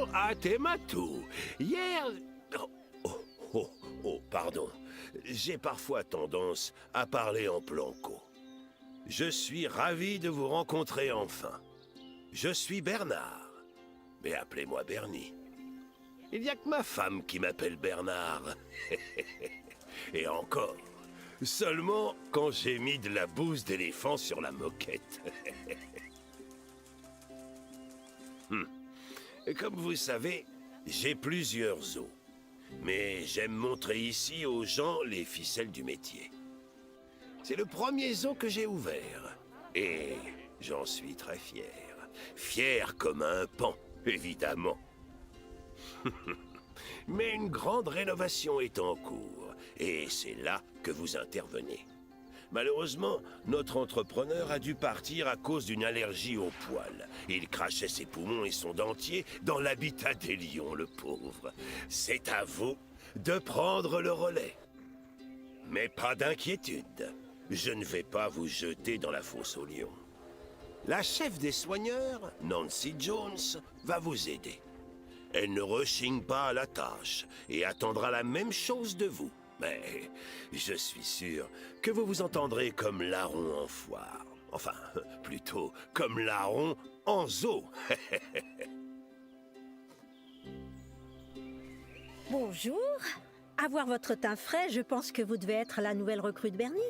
Yo, Atematou. Hier... Pardon. J'ai parfois tendance à parler en planco. Je suis ravi de vous rencontrer enfin. Je suis Bernard, mais appelez-moi Bernie. Il n'y a que ma femme qui m'appelle Bernard. Et encore, seulement quand j'ai mis de la bouse d'éléphant sur la moquette. Comme vous savez, j'ai plusieurs os. Mais j'aime montrer ici aux gens les ficelles du métier. C'est le premier zoo que j'ai ouvert. Et j'en suis très fier. Fier comme un paon, évidemment. Mais une grande rénovation est en cours. Et c'est là que vous intervenez. Malheureusement, notre entrepreneur a dû partir à cause d'une allergie aux poils. Il crachait ses poumons et son dentier dans l'habitat des lions, le pauvre. C'est à vous de prendre le relais. Mais pas d'inquiétude. Je ne vais pas vous jeter dans la fosse aux lions. La chef des soigneurs, Nancy Jones, va vous aider. Elle ne rechigne pas à la tâche et attendra la même chose de vous. Mais je suis sûr que vous vous entendrez comme larron en foire. Enfin, plutôt comme larron en zoo. Bonjour. À voir votre teint frais, je pense que vous devez être la nouvelle recrue de Bernie.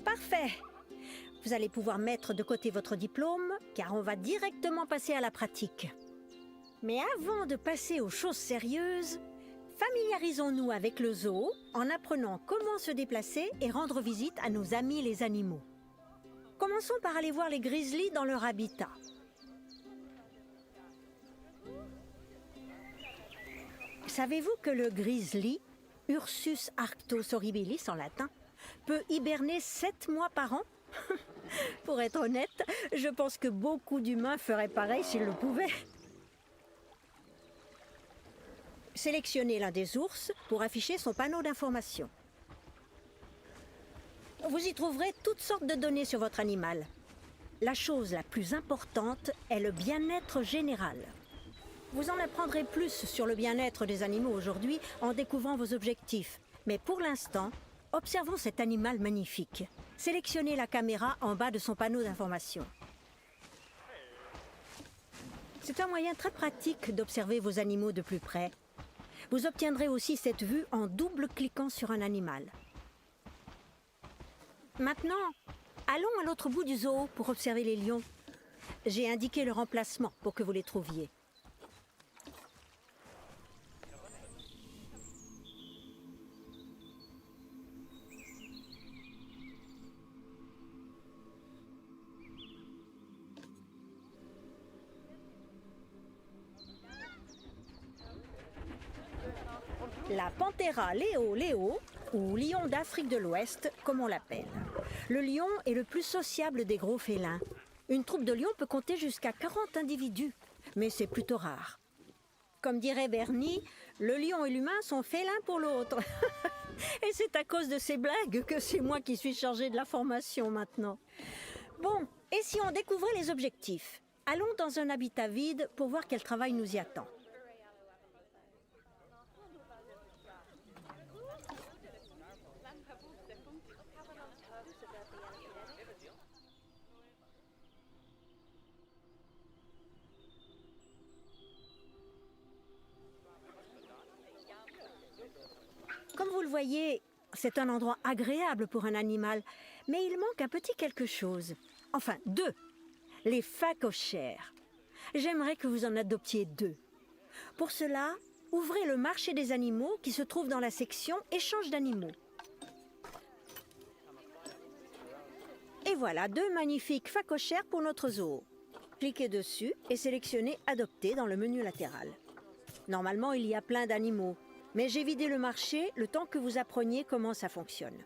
Parfait. Vous allez pouvoir mettre de côté votre diplôme, car on va directement passer à la pratique. Mais avant de passer aux choses sérieuses, familiarisons-nous avec le zoo en apprenant comment se déplacer et rendre visite à nos amis les animaux. Commençons par aller voir les grizzlies dans leur habitat. Savez-vous que le grizzly, Ursus arctos horribilis en latin, peut hiberner 7 mois par an? Pour être honnête, je pense que beaucoup d'humains feraient pareil s'ils le pouvaient. Sélectionnez l'un des ours pour afficher son panneau d'information. Vous y trouverez toutes sortes de données sur votre animal. La chose la plus importante est le bien-être général. Vous en apprendrez plus sur le bien-être des animaux aujourd'hui en découvrant vos objectifs. Mais pour l'instant, observons cet animal magnifique. Sélectionnez la caméra en bas de son panneau d'information. C'est un moyen très pratique d'observer vos animaux de plus près. Vous obtiendrez aussi cette vue en double-cliquant sur un animal. Maintenant, allons à l'autre bout du zoo pour observer les lions. J'ai indiqué leur emplacement pour que vous les trouviez. La Panthera leo, ou lion d'Afrique de l'Ouest, comme on l'appelle. Le lion est le plus sociable des gros félins. Une troupe de lions peut compter jusqu'à 40 individus, mais c'est plutôt rare. Comme dirait Bernie, le lion et l'humain sont faits l'un pour l'autre. Et c'est à cause de ces blagues que c'est moi qui suis chargée de la formation maintenant. Bon, et si on découvrait les objectifs? Allons dans un habitat vide pour voir quel travail nous y attend. Comme vous le voyez, c'est un endroit agréable pour un animal, mais il manque un petit quelque chose. Enfin, 2. Les phacochères. J'aimerais que vous en adoptiez 2. Pour cela, ouvrez le marché des animaux qui se trouve dans la section Échange d'animaux. Et voilà 2 magnifiques phacochères pour notre zoo. Cliquez dessus et sélectionnez Adopter dans le menu latéral. Normalement, il y a plein d'animaux. Mais j'ai vidé le marché le temps que vous appreniez comment ça fonctionne.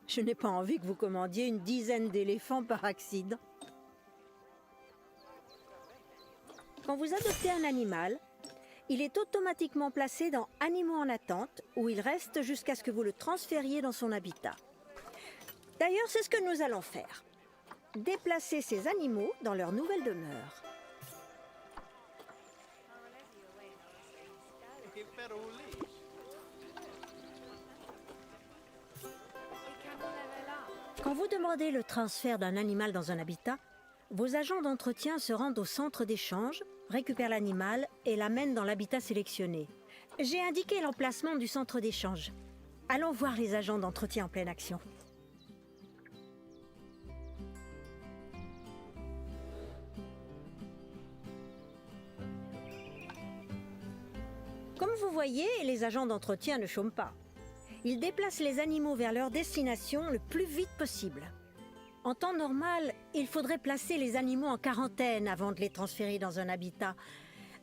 Je n'ai pas envie que vous commandiez une dizaine d'éléphants par accident. Quand vous adoptez un animal, il est automatiquement placé dans Animaux en attente, où il reste jusqu'à ce que vous le transfériez dans son habitat. D'ailleurs, c'est ce que nous allons faire. Déplacer ces animaux dans leur nouvelle demeure. Quand vous demandez le transfert d'un animal dans un habitat, vos agents d'entretien se rendent au centre d'échange, récupèrent l'animal et l'amènent dans l'habitat sélectionné. J'ai indiqué l'emplacement du centre d'échange. Allons voir les agents d'entretien en pleine action. Comme vous voyez, les agents d'entretien ne chôment pas. Ils déplacent les animaux vers leur destination le plus vite possible. En temps normal, il faudrait placer les animaux en quarantaine avant de les transférer dans un habitat.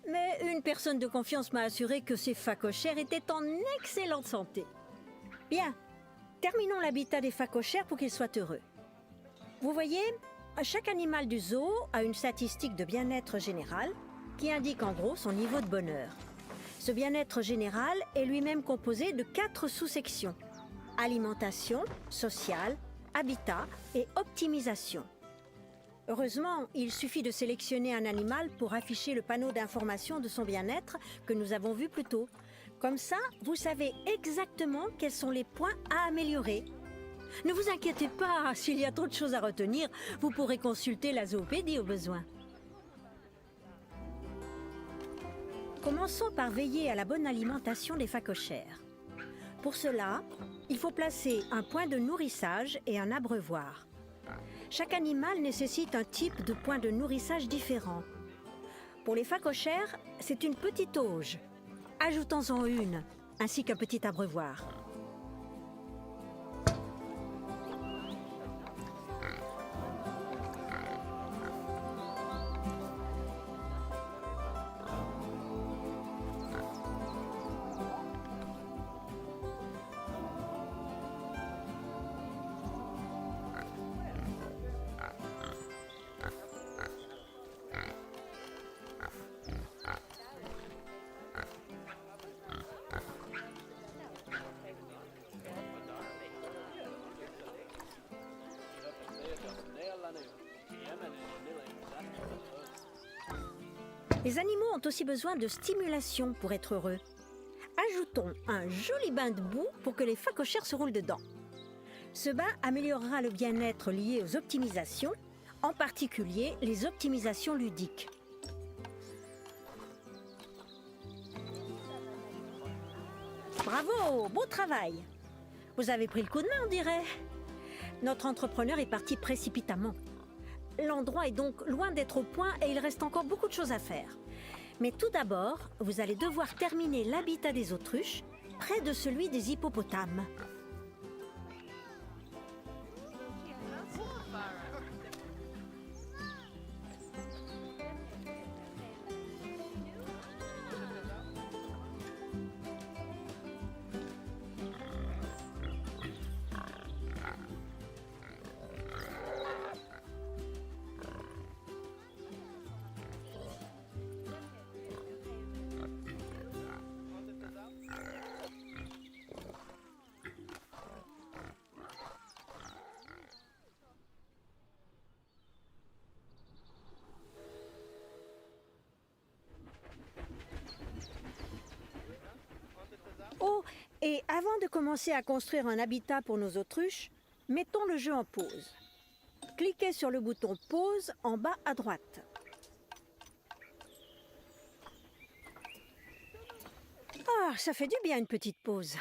Mais une personne de confiance m'a assuré que ces phacochères étaient en excellente santé. Bien, terminons l'habitat des phacochères pour qu'ils soient heureux. Vous voyez, chaque animal du zoo a une statistique de bien-être général qui indique en gros son niveau de bonheur. Ce bien-être général est lui-même composé de 4 sous-sections: alimentation, sociale, habitat et optimisation. Heureusement, il suffit de sélectionner un animal pour afficher le panneau d'information de son bien-être que nous avons vu plus tôt. Comme ça, vous savez exactement quels sont les points à améliorer. Ne vous inquiétez pas, s'il y a trop de choses à retenir, vous pourrez consulter la zoopédie au besoin. Commençons par veiller à la bonne alimentation des phacochères. Pour cela, il faut placer un point de nourrissage et un abreuvoir. Chaque animal nécessite un type de point de nourrissage différent. Pour les phacochères, c'est une petite auge. Ajoutons-en une, ainsi qu'un petit abreuvoir. Les animaux ont aussi besoin de stimulation pour être heureux. Ajoutons un joli bain de boue pour que les phacochères se roulent dedans. Ce bain améliorera le bien-être lié aux optimisations, en particulier les optimisations ludiques. Bravo, beau travail! Vous avez pris le coup de main, on dirait. Notre entrepreneur est parti précipitamment. L'endroit est donc loin d'être au point et il reste encore beaucoup de choses à faire. Mais tout d'abord, vous allez devoir terminer l'habitat des autruches, près de celui des hippopotames. Oh, et avant de commencer à construire un habitat pour nos autruches, mettons le jeu en pause. Cliquez sur le bouton pause en bas à droite. Ah, ça fait du bien une petite pause.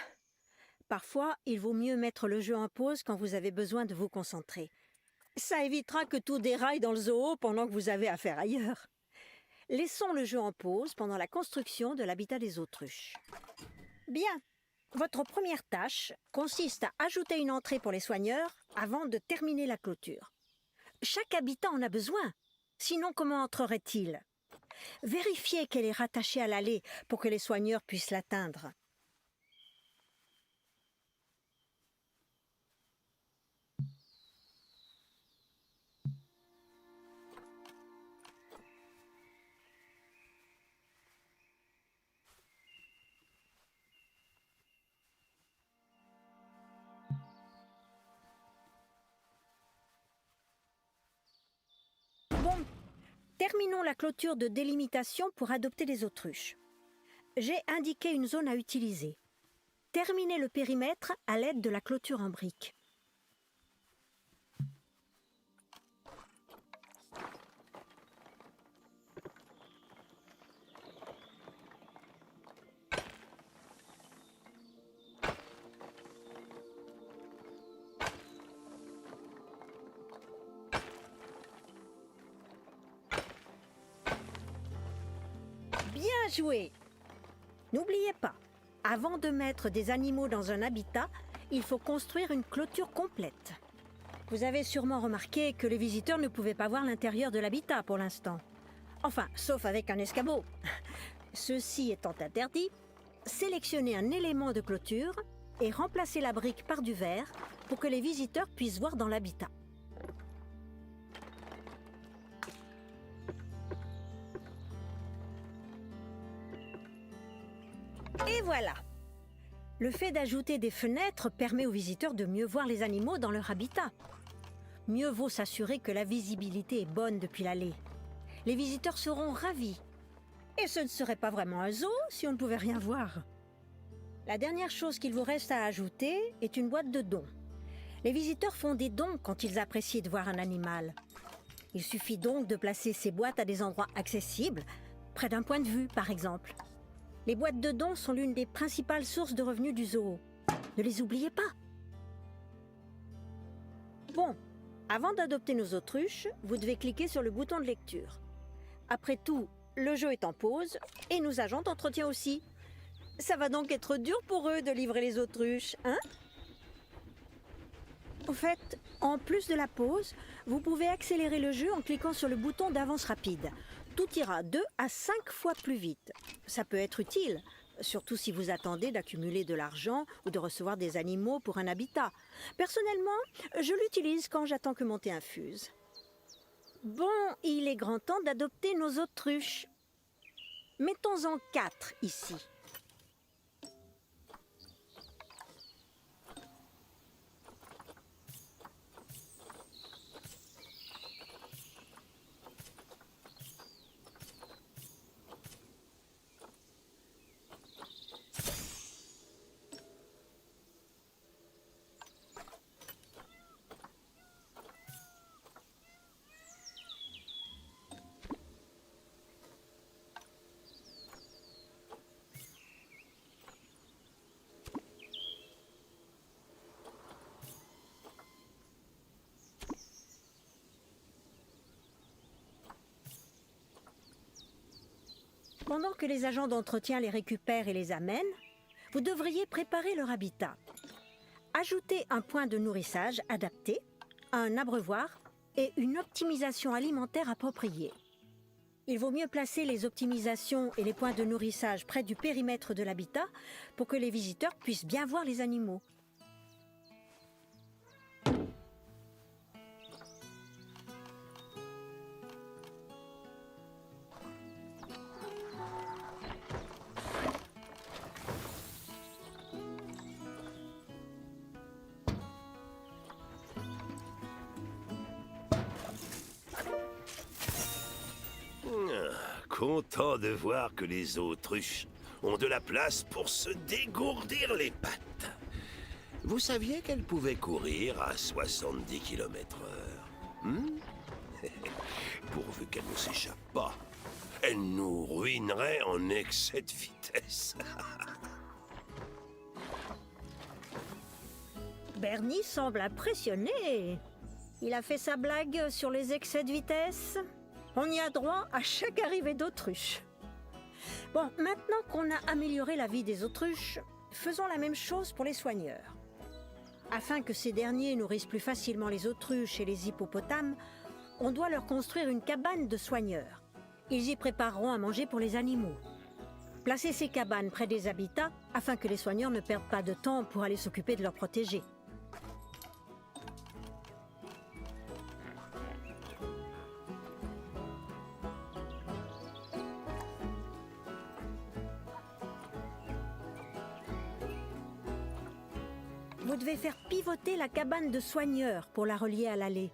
Parfois, il vaut mieux mettre le jeu en pause quand vous avez besoin de vous concentrer. Ça évitera que tout déraille dans le zoo pendant que vous avez affaire ailleurs. Laissons le jeu en pause pendant la construction de l'habitat des autruches. Bien. Votre première tâche consiste à ajouter une entrée pour les soigneurs avant de terminer la clôture. Chaque habitat en a besoin. Sinon, comment entrerait-il? Vérifiez qu'elle est rattachée à l'allée pour que les soigneurs puissent l'atteindre. Bon, terminons la clôture de délimitation pour adopter les autruches. j'ai indiqué une zone à utiliser. Terminez le périmètre à l'aide de la clôture en briques. Bien joué! N'oubliez pas, avant de mettre des animaux dans un habitat, il faut construire une clôture complète. Vous avez sûrement remarqué que les visiteurs ne pouvaient pas voir l'intérieur de l'habitat pour l'instant. Enfin, sauf avec un escabeau. Ceci étant interdit, sélectionnez un élément de clôture et remplacez la brique par du verre pour que les visiteurs puissent voir dans l'habitat. Et voilà! Le fait d'ajouter des fenêtres permet aux visiteurs de mieux voir les animaux dans leur habitat. Mieux vaut s'assurer que la visibilité est bonne depuis l'allée. Les visiteurs seront ravis. Et ce ne serait pas vraiment un zoo si on ne pouvait rien voir. La dernière chose qu'il vous reste à ajouter est une boîte de dons. Les visiteurs font des dons quand ils apprécient de voir un animal. Il suffit donc de placer ces boîtes à des endroits accessibles, près d'un point de vue par exemple. Les boîtes de dons sont l'une des principales sources de revenus du zoo. Ne les oubliez pas. Bon, avant d'adopter nos autruches, vous devez cliquer sur le bouton de lecture. Après tout, le jeu est en pause et nos agents d'entretien aussi. Ça va donc être dur pour eux de livrer les autruches, hein? Au fait, en plus de la pause, vous pouvez accélérer le jeu en cliquant sur le bouton d'avance rapide. Tout ira 2 à 5 fois plus vite. Ça peut être utile, surtout si vous attendez d'accumuler de l'argent ou de recevoir des animaux pour un habitat. Personnellement, je l'utilise quand j'attends que mon thé infuse. Bon, il est grand temps d'adopter nos autruches. Mettons-en 4 ici. Pendant que les agents d'entretien les récupèrent et les amènent, vous devriez préparer leur habitat. Ajoutez un point de nourrissage adapté, un abreuvoir et une optimisation alimentaire appropriée. Il vaut mieux placer les optimisations et les points de nourrissage près du périmètre de l'habitat pour que les visiteurs puissent bien voir les animaux. Content de voir que les autruches ont de la place pour se dégourdir les pattes. Vous saviez qu'elles pouvaient courir à 70 km/h, pourvu qu'elles ne s'échappent pas. Elles nous ruineraient en excès de vitesse. Bernie semble impressionné. Il a fait sa blague sur les excès de vitesse. On y a droit à chaque arrivée d'autruche. Bon, maintenant qu'on a amélioré la vie des autruches, faisons la même chose pour les soigneurs. Afin que ces derniers nourrissent plus facilement les autruches et les hippopotames, on doit leur construire une cabane de soigneurs. Ils y prépareront à manger pour les animaux. Placez ces cabanes près des habitats afin que les soigneurs ne perdent pas de temps pour aller s'occuper de leurs protégés. Vous devez faire pivoter la cabane de soigneurs pour la relier à l'allée.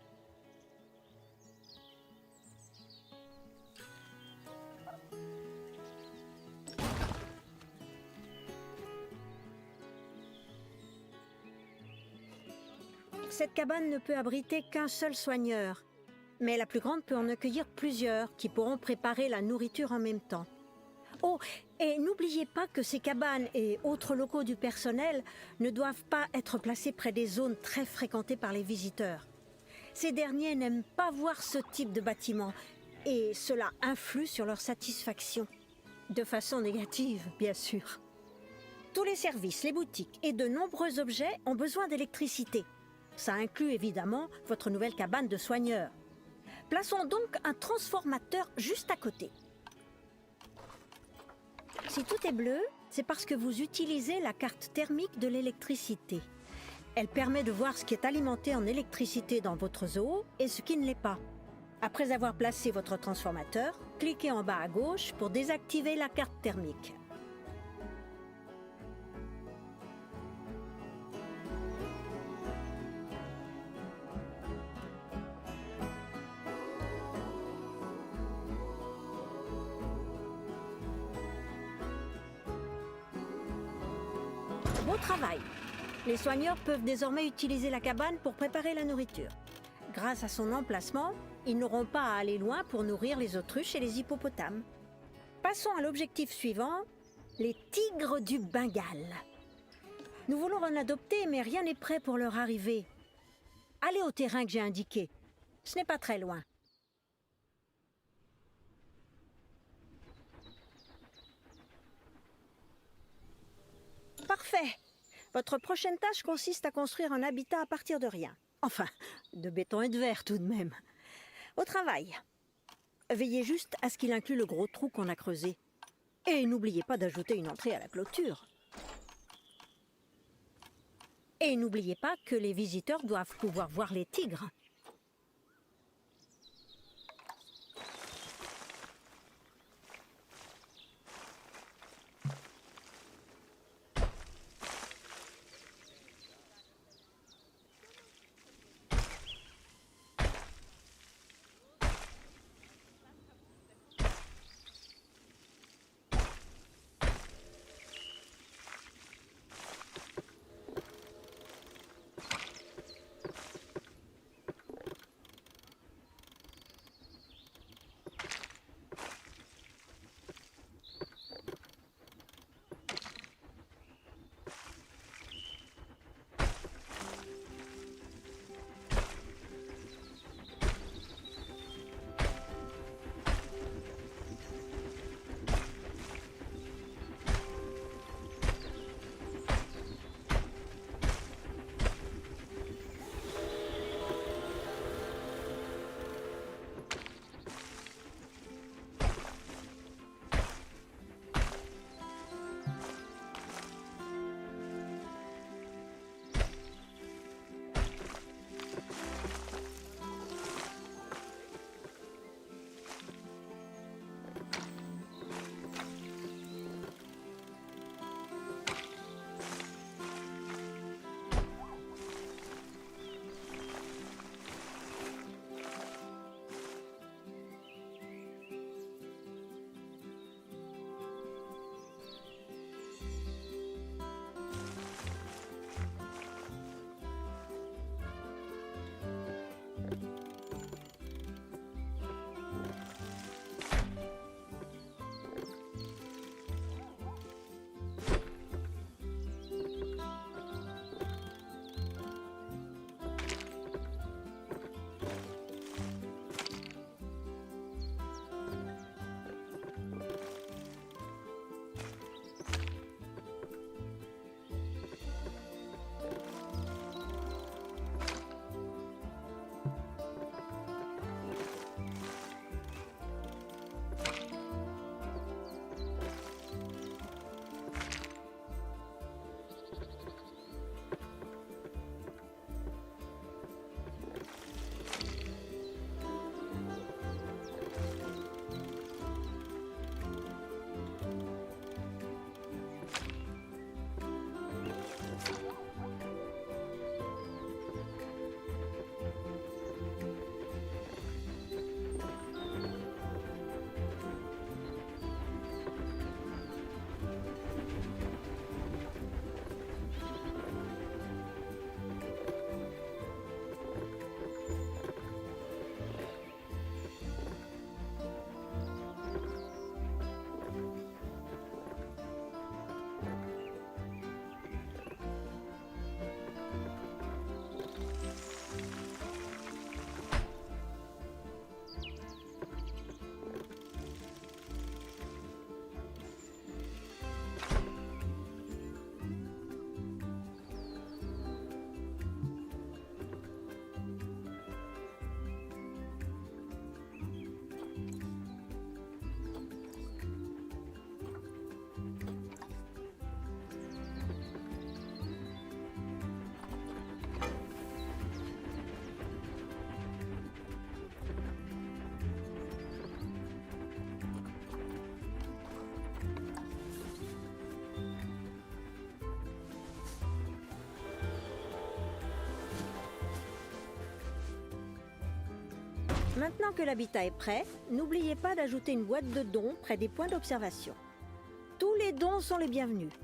Cette cabane ne peut abriter qu'un seul soigneur, mais la plus grande peut en accueillir plusieurs qui pourront préparer la nourriture en même temps. Oh, et n'oubliez pas que ces cabanes et autres locaux du personnel ne doivent pas être placés près des zones très fréquentées par les visiteurs. Ces derniers n'aiment pas voir ce type de bâtiment et cela influe sur leur satisfaction. De façon négative, bien sûr. Tous les services, les boutiques et de nombreux objets ont besoin d'électricité. Ça inclut évidemment votre nouvelle cabane de soigneurs. Plaçons donc un transformateur juste à côté. Si tout est bleu, c'est parce que vous utilisez la carte thermique de l'électricité. Elle permet de voir ce qui est alimenté en électricité dans votre zoo et ce qui ne l'est pas. Après avoir placé votre transformateur, cliquez en bas à gauche pour désactiver la carte thermique. Bon travail! Les soigneurs peuvent désormais utiliser la cabane pour préparer la nourriture. Grâce à son emplacement, ils n'auront pas à aller loin pour nourrir les autruches et les hippopotames. Passons à l'objectif suivant, les tigres du Bengale. Nous voulons en adopter, mais rien n'est prêt pour leur arrivée. Allez au terrain que j'ai indiqué. Ce n'est pas très loin. Parfait! Votre prochaine tâche consiste à construire un habitat à partir de rien. Enfin, de béton et de verre tout de même. Au travail. Veillez juste à ce qu'il inclue le gros trou qu'on a creusé. Et n'oubliez pas d'ajouter une entrée à la clôture. Et n'oubliez pas que les visiteurs doivent pouvoir voir les tigres. Maintenant que l'habitat est prêt, n'oubliez pas d'ajouter une boîte de dons près des points d'observation. Tous les dons sont les bienvenus.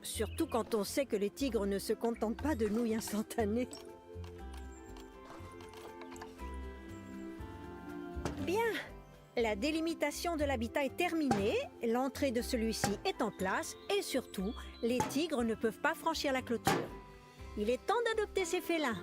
Surtout quand on sait que les tigres ne se contentent pas de nouilles instantanées. Bien, la délimitation de l'habitat est terminée, l'entrée de celui-ci est en place et surtout, les tigres ne peuvent pas franchir la clôture. Il est temps d'adopter ces félins.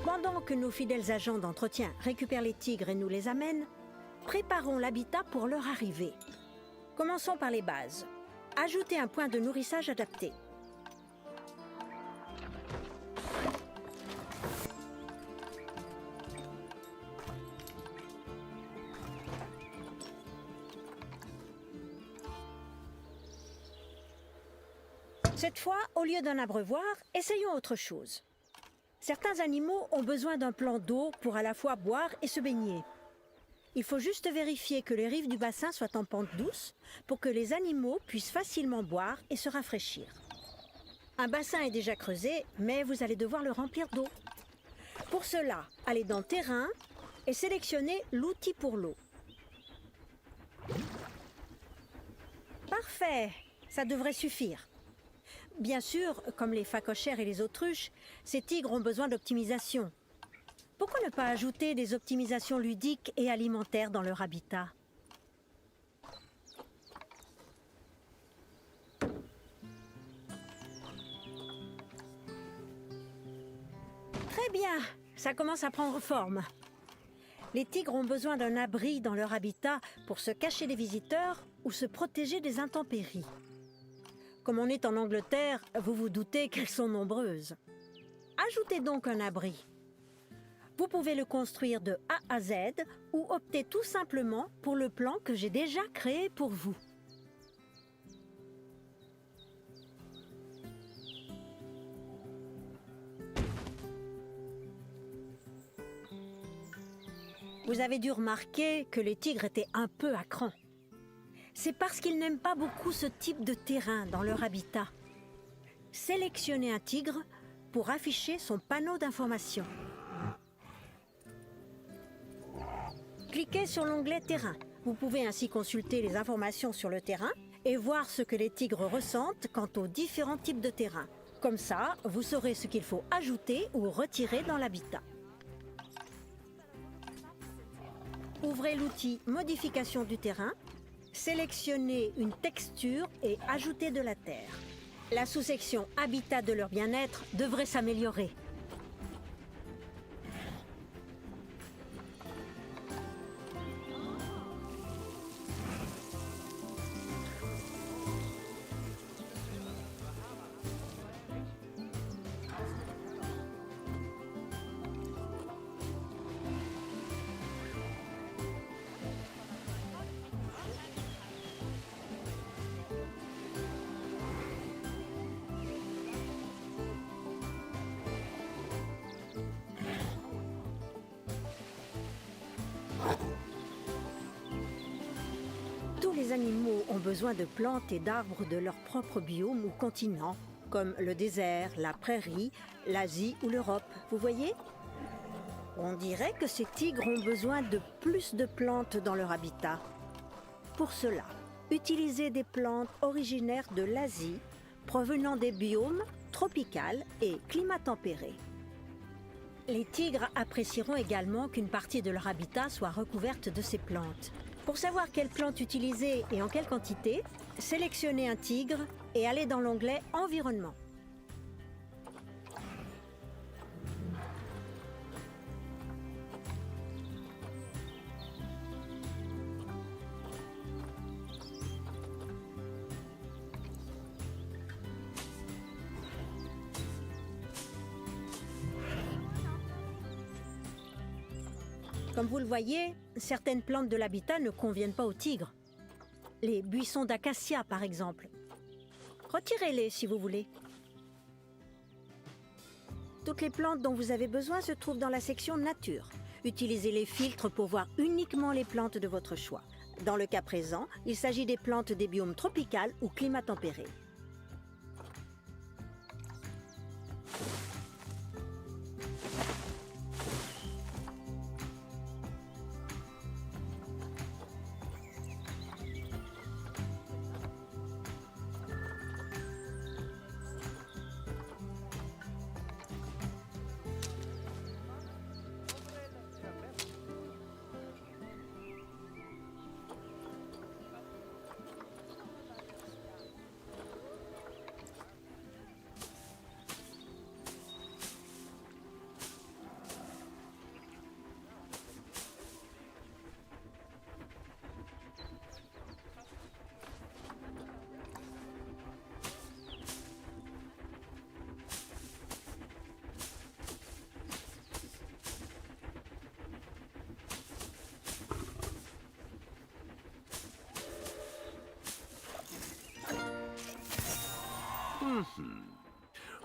Pendant que nos fidèles agents d'entretien récupèrent les tigres et nous les amènent, préparons l'habitat pour leur arrivée. Commençons par les bases. Ajoutez un point de nourrissage adapté. Cette fois, au lieu d'un abreuvoir, essayons autre chose. Certains animaux ont besoin d'un plan d'eau pour à la fois boire et se baigner. Il faut juste vérifier que les rives du bassin soient en pente douce pour que les animaux puissent facilement boire et se rafraîchir. Un bassin est déjà creusé, mais vous allez devoir le remplir d'eau. Pour cela, allez dans Terrain et sélectionnez l'outil pour l'eau. Parfait, ça devrait suffire. Bien sûr, comme les phacochères et les autruches, ces tigres ont besoin d'optimisation. Pourquoi ne pas ajouter des optimisations ludiques et alimentaires dans leur habitat? Très bien, ça commence à prendre forme. Les tigres ont besoin d'un abri dans leur habitat pour se cacher des visiteurs ou se protéger des intempéries. Comme on est en Angleterre, vous vous doutez qu'elles sont nombreuses. Ajoutez donc un abri. Vous pouvez le construire de A à Z ou optez tout simplement pour le plan que j'ai déjà créé pour vous. Vous avez dû remarquer que les tigres étaient un peu à cran. C'est parce qu'ils n'aiment pas beaucoup ce type de terrain dans leur habitat. Sélectionnez un tigre pour afficher son panneau d'information. Cliquez sur l'onglet Terrain. Vous pouvez ainsi consulter les informations sur le terrain et voir ce que les tigres ressentent quant aux différents types de terrain. Comme ça, vous saurez ce qu'il faut ajouter ou retirer dans l'habitat. Ouvrez l'outil Modification du terrain. Sélectionnez une texture et ajoutez de la terre. La sous-section Habitat de leur bien-être devrait s'améliorer. Tous les animaux ont besoin de plantes et d'arbres de leur propre biome ou continent, comme le désert, la prairie, l'Asie ou l'Europe. Vous voyez? On dirait que ces tigres ont besoin de plus de plantes dans leur habitat. Pour cela, utilisez des plantes originaires de l'Asie, provenant des biomes tropicaux et climat tempéré. Les tigres apprécieront également qu'une partie de leur habitat soit recouverte de ces plantes. Pour savoir quelles plantes utiliser et en quelle quantité, sélectionnez un tigre et allez dans l'onglet Environnement. Comme vous le voyez, certaines plantes de l'habitat ne conviennent pas aux tigres. Les buissons d'acacia, par exemple. Retirez-les si vous voulez. Toutes les plantes dont vous avez besoin se trouvent dans la section nature. Utilisez les filtres pour voir uniquement les plantes de votre choix. Dans le cas présent, il s'agit des plantes des biomes tropicales ou climat tempéré.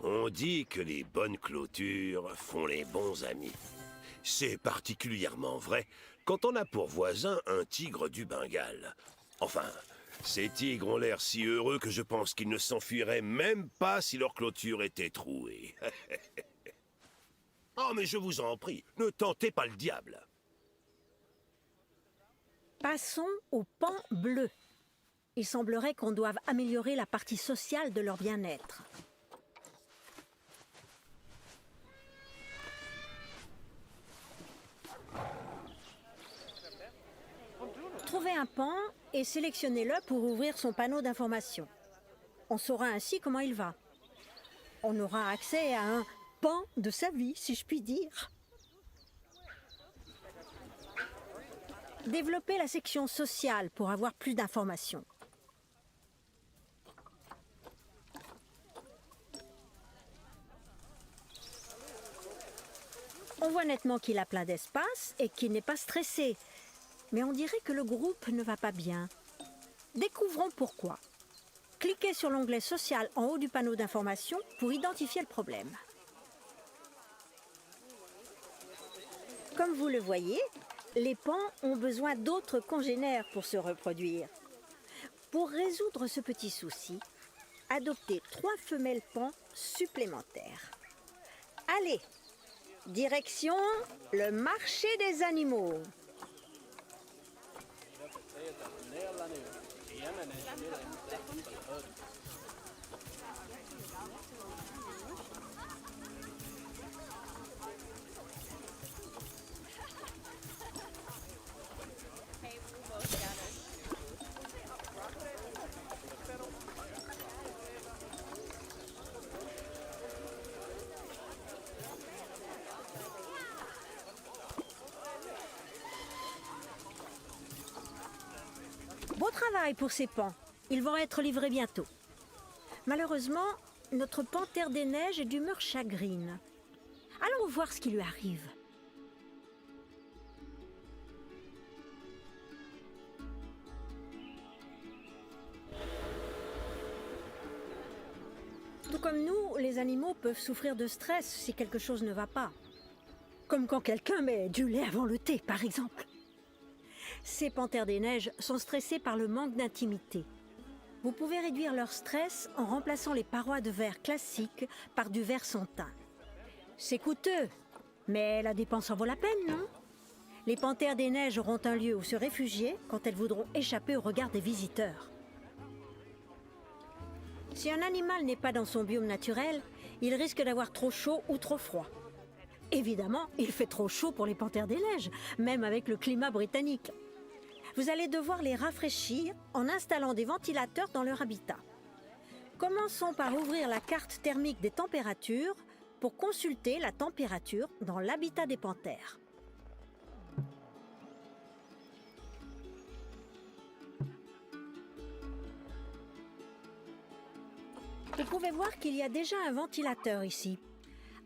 On dit que les bonnes clôtures font les bons amis. C'est particulièrement vrai quand on a pour voisin un tigre du Bengale. Enfin, ces tigres ont l'air si heureux que je pense qu'ils ne s'enfuiraient même pas si leur clôture était trouée. Oh, mais je vous en prie, ne tentez pas le diable. Passons au pan bleu. Il semblerait qu'on doive améliorer la partie sociale de leur bien-être. Trouvez un pan et sélectionnez-le pour ouvrir son panneau d'information. On saura ainsi comment il va. On aura accès à un pan de sa vie, si je puis dire. Développez la section sociale pour avoir plus d'informations. On voit nettement qu'il a plein d'espace et qu'il n'est pas stressé. Mais on dirait que le groupe ne va pas bien. Découvrons pourquoi. Cliquez sur l'onglet Social en haut du panneau d'information pour identifier le problème. Comme vous le voyez, les pans ont besoin d'autres congénères pour se reproduire. Pour résoudre ce petit souci, adoptez 3 femelles pans supplémentaires. Allez, direction le marché des animaux. Beau travail pour ces pans. Ils vont être livrés bientôt. Malheureusement, notre panthère des neiges est d'humeur chagrine. Allons voir ce qui lui arrive. Tout comme nous, les animaux peuvent souffrir de stress si quelque chose ne va pas. Comme quand quelqu'un met du lait avant le thé, par exemple. Ces panthères des neiges sont stressées par le manque d'intimité. Vous pouvez réduire leur stress en remplaçant les parois de verre classiques par du verre sans teint. C'est coûteux, mais la dépense en vaut la peine, non? Les panthères des neiges auront un lieu où se réfugier quand elles voudront échapper au regard des visiteurs. Si un animal n'est pas dans son biome naturel, il risque d'avoir trop chaud ou trop froid. Évidemment, il fait trop chaud pour les panthères des neiges, même avec le climat britannique. Vous allez devoir les rafraîchir en installant des ventilateurs dans leur habitat. Commençons par ouvrir la carte thermique des températures pour consulter la température dans l'habitat des panthères. Vous pouvez voir qu'il y a déjà un ventilateur ici.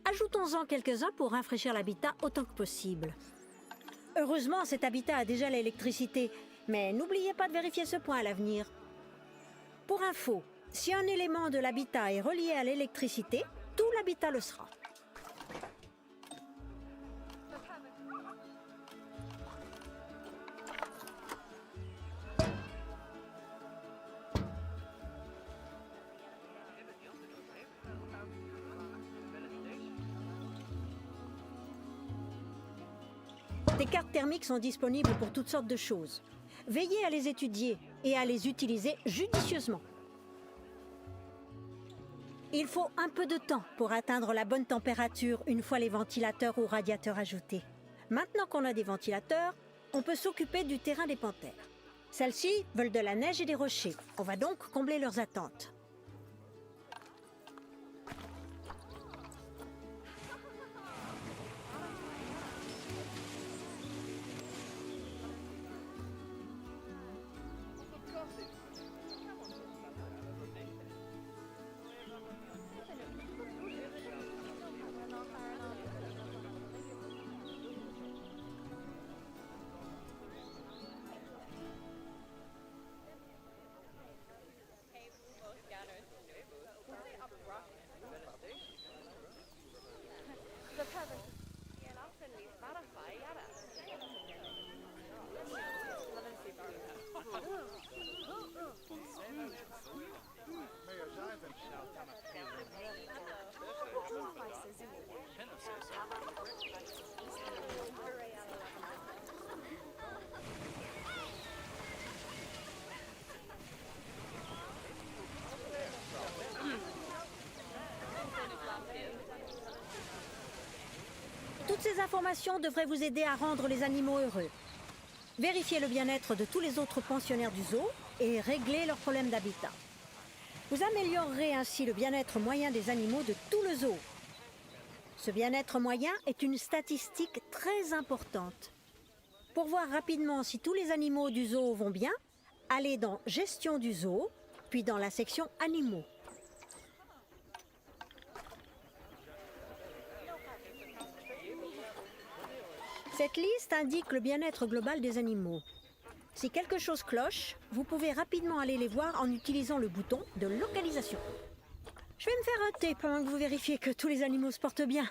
Ajoutons-en quelques-uns pour rafraîchir l'habitat autant que possible. Heureusement, cet habitat a déjà l'électricité, mais n'oubliez pas de vérifier ce point à l'avenir. Pour info, si un élément de l'habitat est relié à l'électricité, tout l'habitat le sera. Des cartes thermiques sont disponibles pour toutes sortes de choses. Veillez à les étudier et à les utiliser judicieusement. Il faut un peu de temps pour atteindre la bonne température une fois les ventilateurs ou radiateurs ajoutés. Maintenant qu'on a des ventilateurs, on peut s'occuper du terrain des panthères. Celles-ci veulent de la neige et des rochers. On va donc combler leurs attentes. Toutes ces informations devraient vous aider à rendre les animaux heureux. Vérifiez le bien-être de tous les autres pensionnaires du zoo et réglez leurs problèmes d'habitat. Vous améliorerez ainsi le bien-être moyen des animaux de tout le zoo. Ce bien-être moyen est une statistique très importante. Pour voir rapidement si tous les animaux du zoo vont bien, allez dans Gestion du zoo, puis dans la section Animaux. Cette liste indique le bien-être global des animaux. Si quelque chose cloche, vous pouvez rapidement aller les voir en utilisant le bouton de localisation. Je vais me faire un thé pendant que vous vérifiez que tous les animaux se portent bien.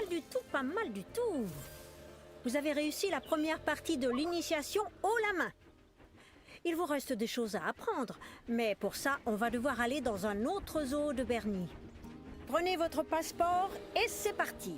du tout, pas mal du tout. Vous avez réussi la première partie de l'initiation haut la main. Il vous reste des choses à apprendre, mais pour ça, on va devoir aller dans un autre zoo de Bernie. Prenez votre passeport et c'est parti.